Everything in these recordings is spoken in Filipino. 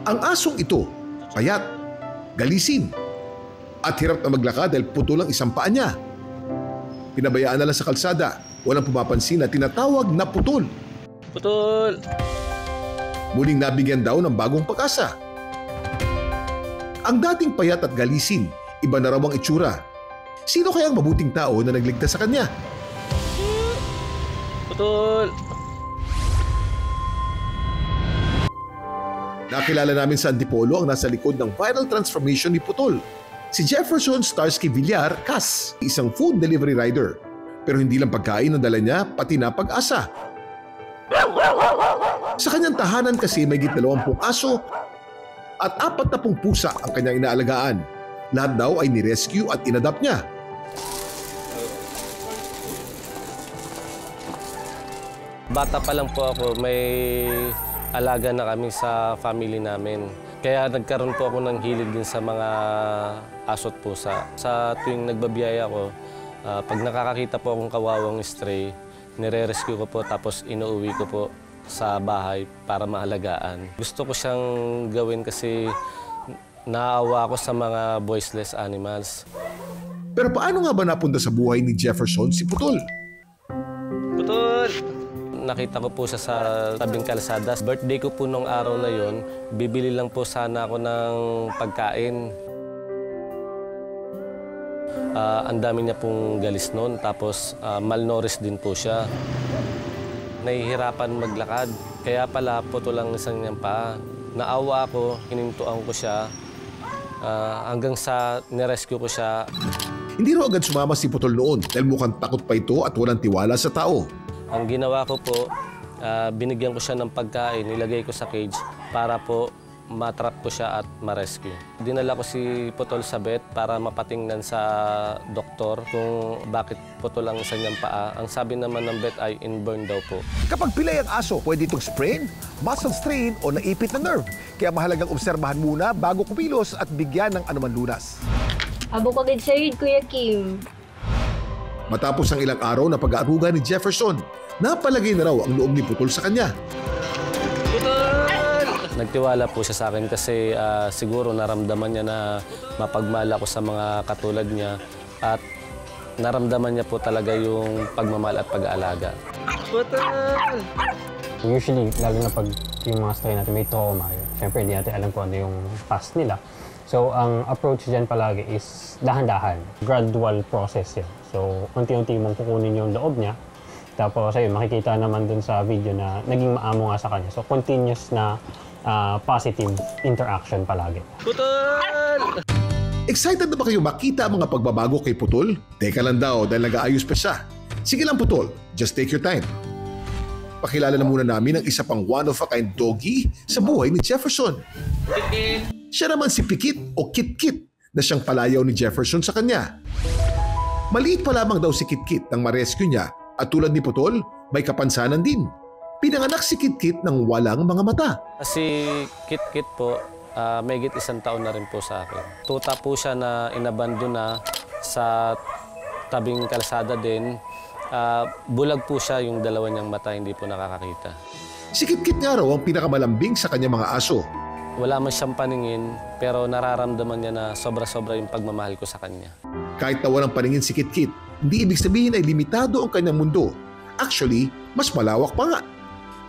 Ang asong ito, payat, galisin, at hirap na maglakad dahil putol ang isang paa niya. Pinabayaan na lang sa kalsada, walang pumapansin na tinatawag na putol. Putol! Muling nabigyan daw ng bagong pag-asa. Ang dating payat at galisin, iba na raw ang itsura. Sino kaya ang mabuting tao na nagligtas sa kanya? Putol! Nakilala namin sa Antipolo ang nasa likod ng viral transformation ni Putol. Si Jefferson Starsky Villar Cas, isang food delivery rider. Pero hindi lang pagkain ang dala niya, pati na pag-asa. Sa kanyang tahanan kasi may 20 aso at 40 pusa ang kanyang inaalagaan. Lahat daw ay ni-rescue at inadapt niya. Bata pa lang po ako, may alaga na kami sa family namin. Kaya nagkaroon po ako ng hilig din sa mga aso at pusa. Sa tuwing nagbabiyaya ko, pag nakakakita po akong kawawang stray, nire-rescue ko po tapos inuuwi ko po sa bahay para maalagaan. Gusto ko siyang gawin kasi naawa ako sa mga voiceless animals. Pero paano nga ba napunta sa buhay ni Jefferson si Putol? Putol! Nakita ko po siya sa tabing kalsada. Birthday ko po nung araw na yon, bibili lang po sana ako ng pagkain. Ang dami niya pong galis noon, tapos malnourished din po siya. Nahihirapan maglakad, kaya pala putol lang isang niyang paa. Naawa ako, hinintuan ko siya, hanggang sa nirescue ko siya. Hindi raw agad sumama si Putol noon dahil mukhang takot pa ito at walang tiwala sa tao. Ang ginawa ko po, binigyan ko siya ng pagkain, nilagay ko sa cage para po matrap ko siya at ma-rescue. Dinala ko si Putol sa vet para mapatingnan sa doktor kung bakit putol ang isa niyang paa. Ang sabi naman ng vet ay inborn daw po. Kapag pilay ang aso, pwede itong sprain, muscle strain o naipit na nerve. Kaya mahalagang obserbahan muna bago kumilos at bigyan ng anuman lunas. Abo ko gid sa'yo, Kuya Kim. Matapos ang ilang araw na pag-aaruga ni Jefferson, napalagay na raw ang loob ni Putol sa kanya. Putol! Nagtiwala po siya sa akin kasi siguro naramdaman niya na mapagmahal ako sa mga katulad niya at naramdaman niya po talaga yung pagmamahal at pag-aalaga. Putol! Usually, lalo na pag yung mga stray natin may trauma, syempre hindi natin alam kung ano yung past nila. So, ang approach dyan palagi is dahan-dahan. Gradual process yan. So, unti-unti mong kukunin yung loob niya. Tapos, ayun, makikita naman dun sa video na naging maamo nga sa kanya. So, continuous na positive interaction palagi. Putol! Excited na ba kayo makita ang mga pagbabago kay Putol? Teka lang daw dahil nag-aayos pa siya. Sige lang Putol, just take your time. Pakilala na muna namin ang isa pang one-of-a-kind doggy sa buhay ni Jefferson. Siya naman si Pikit o Kit-Kit na siyang palayaw ni Jefferson sa kanya. Maliit pa lamang daw si Kit-Kit nang ma-rescue niya at tulad ni Putol, may kapansanan din. Pinanganak si Kit-Kit ng walang mga mata. Si Kit-Kit po, may higit 1 taon na rin po sa akin. Tuta po siya na inabandon na sa tabing kalsada din. Bulag po siya, yung dalawa niyang mata hindi po nakakakita. Si Kit-Kit nga raw ang pinakamalambing sa kanyang mga aso. Wala man siyang paningin, pero nararamdaman niya na sobra-sobra yung pagmamahal ko sa kanya. Kahit na walang paningin si Kit-Kit, hindi ibig sabihin ay limitado ang kanyang mundo. Actually, mas malawak pa nga.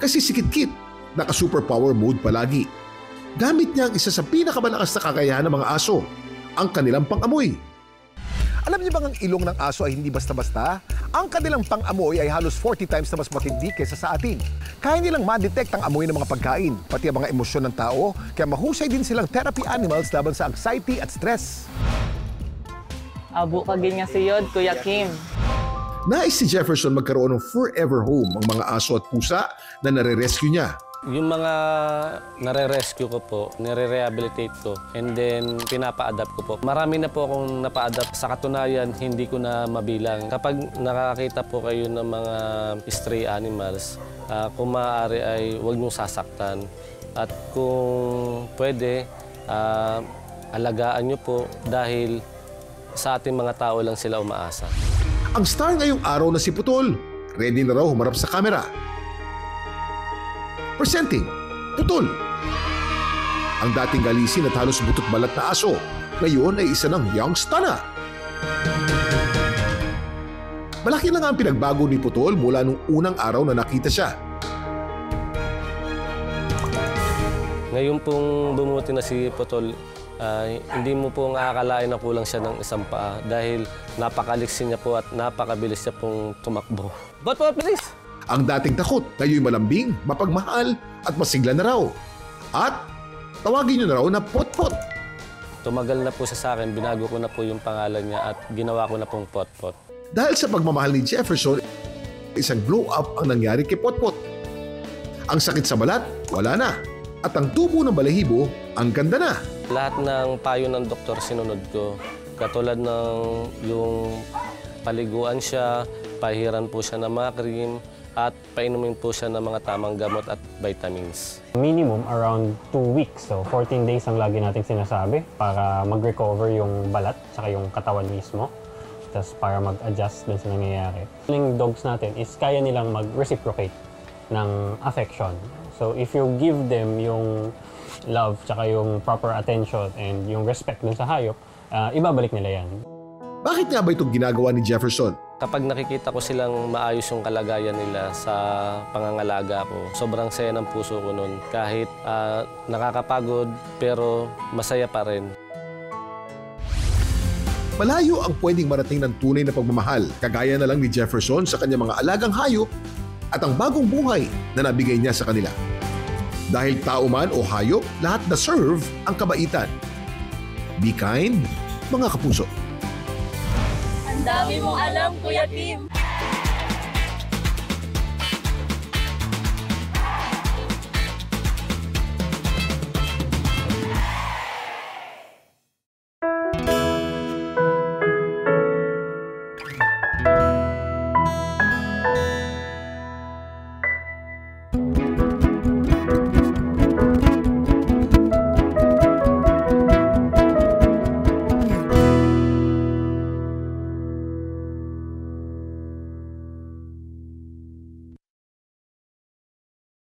Kasi si Kit-Kit, naka-superpower mode palagi. Gamit niya ang isa sa pinakamalakas na kakayahan ng mga aso, ang kanilang pang-amoy. Alam niyo bang ang ilong ng aso ay hindi basta-basta? Ang kanilang pang-amoy ay halos 40 times na mas matindi kaysa sa atin. Kaya nilang ma-detect ang amoy ng mga pagkain, pati ang mga emosyon ng tao, kaya mahusay din silang therapy animals laban sa anxiety at stress. Abo ka ganyan si Yod, Kuya Kim. Nais si Jefferson magkaroon ng forever home ang mga aso at pusa na nare-rescue niya. Yung mga nare-rescue ko po, nire-rehabilitate ko, and then pinapa-adapt ko po. Marami na po akong napa-adapt. Sa katunayan, hindi ko na mabilang. Kapag nakakita po kayo ng mga stray animals, kung maaari ay huwag niyong sasaktan. At kung pwede, alagaan niyo po dahil sa ating mga tao lang sila umaasa. Ang star ngayong araw na si Putol, ready na raw humarap sa kamera. Presenting, Putol. Ang dating galisin at halos butot balat na aso, ngayon ay isa ng youngster na. Malaki na nga ang pinagbago ni Putol mula nung unang araw na nakita siya. Ngayon pong bumuti na si Putol, hindi mo po akalain na kulang siya ng isang paa dahil napakaliksi niya po at napakabilis niya pong tumakbo. Bot, please! Ang dating takot, ngayon malambing, mapagmahal at masigla na raw. At tawagin niyo na raw na Potpot. Tumagal na po siya sa akin, binago ko na po yung pangalan niya at ginawa ko na pong Potpot. Dahil sa pagmamahal ni Jefferson, isang glow up ang nangyari kay Potpot. Ang sakit sa balat, wala na. At ang tubo ng balahibo, ang ganda na. Lahat ng payo ng doktor sinunod ko. Katulad ng yung paliguan siya, pahiran po siya ng mga cream, at painumin po siya ng mga tamang gamot at vitamins. Minimum around 2 weeks. So 14 days ang lagi nating sinasabi para mag-recover yung balat saka yung katawan mismo. Tapos para mag-adjust dun sa nangyayari. Yung dogs natin is kaya nilang mag-reciprocate ng affection. So if you give them yung love tsaka yung proper attention and yung respect dun sa hayop, ibabalik nila yan. Bakit nga ba itong ginagawa ni Jefferson? Kapag nakikita ko silang maayos yung kalagayan nila sa pangangalaga ko, sobrang saya ng puso ko nun. Kahit nakakapagod, pero masaya pa rin. Malayo ang pwedeng marating ng tunay na pagmamahal, kagaya na lang ni Jefferson sa kanyang mga alagang hayop at ang bagong buhay na nabigay niya sa kanila. Dahil tao man o hayop, lahat deserve ang kabaitan. Be kind, mga kapuso. Ang dami mong alam, Kuya Kim.